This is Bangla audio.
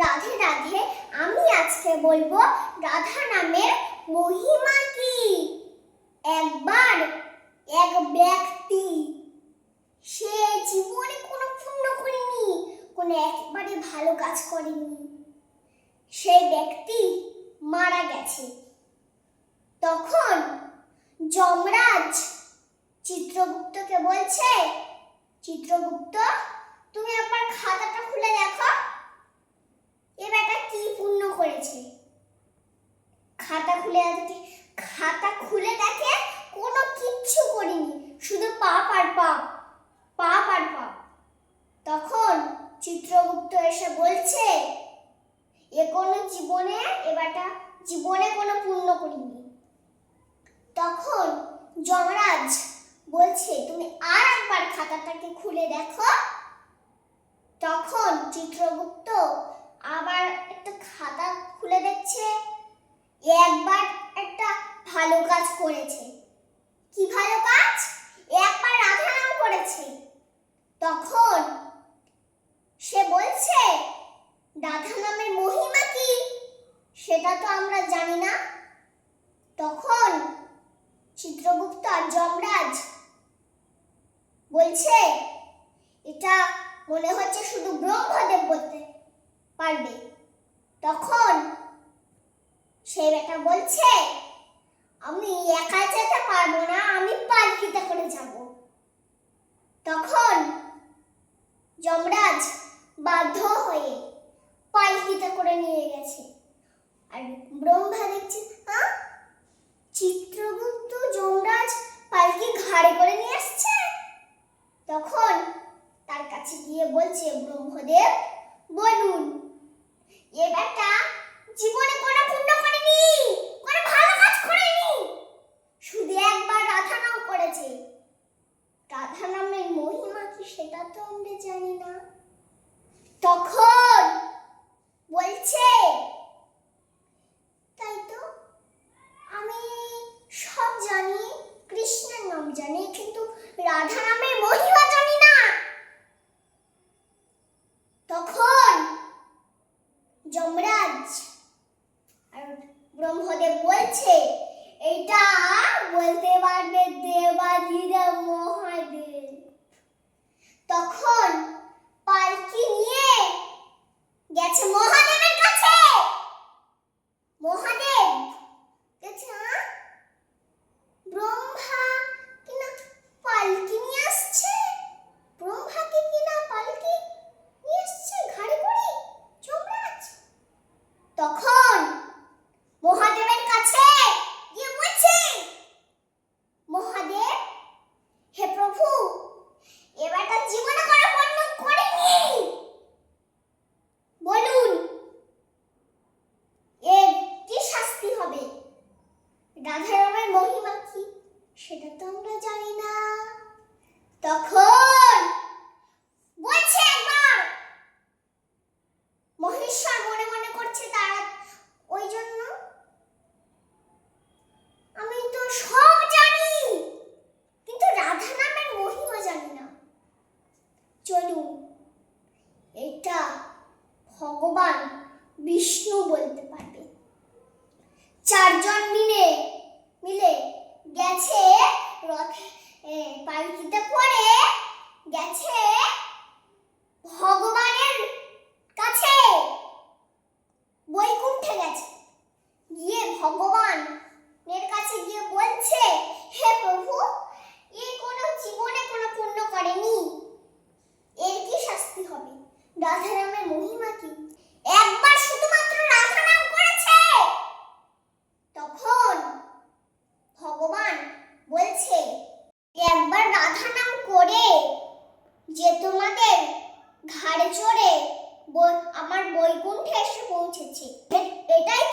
রাধে রাধে। আমি আজকে বলবো রাধা নামের মহিমা কি। একবার এক ব্যক্তি, সে জীবনে কোনো পুণ্য করেনি, কোনো একবারে ভালো কাজ করেনি। সেই ব্যক্তি মারা গেছে। তখন যমরাজ চিত্রগুপ্তকে বলছে, চিত্রগুপ্ত, তুমি একবার খাতাটা খুলে দেখো, এ বেটা কি পুণ্য করেছে। খাতা খুলে দেখে কোনো কিচ্ছু করিনি, শুধু পাপ আর পাপ, পাপ আর পাপ। তখন চিত্রগুপ্ত এসে বলছে, এ বেটা জীবনে কোনো পুণ্য করিনি। তখন যমরাজ বলছে, তুমি আর একবার খাতাটাকে খুলে দেখো। তখন চিত্রগুপ্ত আবার একটা খাতা খুলে দেখছে, একবার একটা ভালো কাজ করেছে। কি ভালো কাজ? একবার রাধা নাম করেছে। তখন সে বলছে, রাধা নামের মহিমা কি সেটা তো আমরা জানি না। তখন চিত্রগুপ্ত আর যমরাজ বলছে, এটা মনে হচ্ছে শুধু ব্রহ্মদেব বলতে পারবে। তখন সেই বেটা বলছে, আমি একা যেতে পারবো না, আমি পালকিতে করে যাব। তখন যমরাজ বাধ্য হয়ে পালকিতে করে নিয়ে গেছে। আর ব্রহ্মা দেখছে, চিত্রগুপ্ত যমরাজ পালকি ঘাড়ে করে নিয়ে আসছে। তখন তার কাছে গিয়ে বলছে, ব্রহ্মদেব বলুন, এ বেটা জীবনে কোনো পুণ্য করেনি, কোনো ভালো কাজ করেনি, শুধু একবার রাধা নাম করেছে। রাধা নামের মহিমা কি সেটা তো আমরা জানি না। তখন বলছে, তাই তো, আমি সব জানি, কৃষ্ণের নাম জানি, কিন্তু রাধা নামের মহিমা জানি না। তখন যমরাজ আর ব্রহ্মদেব বলছে, এটা বলতে পারবে দেবাদিদেব মহাদেব। তখন পালকি নিয়ে গেছে মহাদেবের কাছে। মহাদেব গেছে, ব্রহ্মা কিনা পালকি নিয়ে আসছে, ব্রহ্মাকে কিনা পালকি নিয়ে আসছে ঘাড়ে করে যমরাজ। তখন মহাদেবের কাছে গিয়ে বলছে, মহাদেব, হে প্রভু, এ বেটা জীবনে কোনো পুণ্য করেনি, বলুন এর কি শাস্তি হবে। রাধা নামের মহিমা কি সেটা তো আমরা জানি না। তখন বলছে, একবার মহেশ্বর মনে মনে করছে, তারা ওই জন্য আমি তো সব জানি, কিন্তু রাধা নামের মহিমা জানি না। চলুন, এটা ভগবান বিষ্ণু বলতে পারবে। চারজন মিলে গেছে পালকিতে করে, গেছে ভগবানের কাছে, বৈকুণ্ঠে গেছে। গিয়ে ভগবানের কাছে গিয়ে বলছে, হে প্রভু, এ কোনো জীবনে কোনো পুণ্য করেনি, এর কি শাস্তি হবে। রাধা নামের মহিমা কি? একবার শুধুমাত্র রাধা নাম করেছে। তখন ভগবান বলছে, একবার রাধা নাম করে যে তোমাদের ঘাড়ে চড়ে আমার বৈকুণ্ঠে এসে পৌঁছেছে, এটাই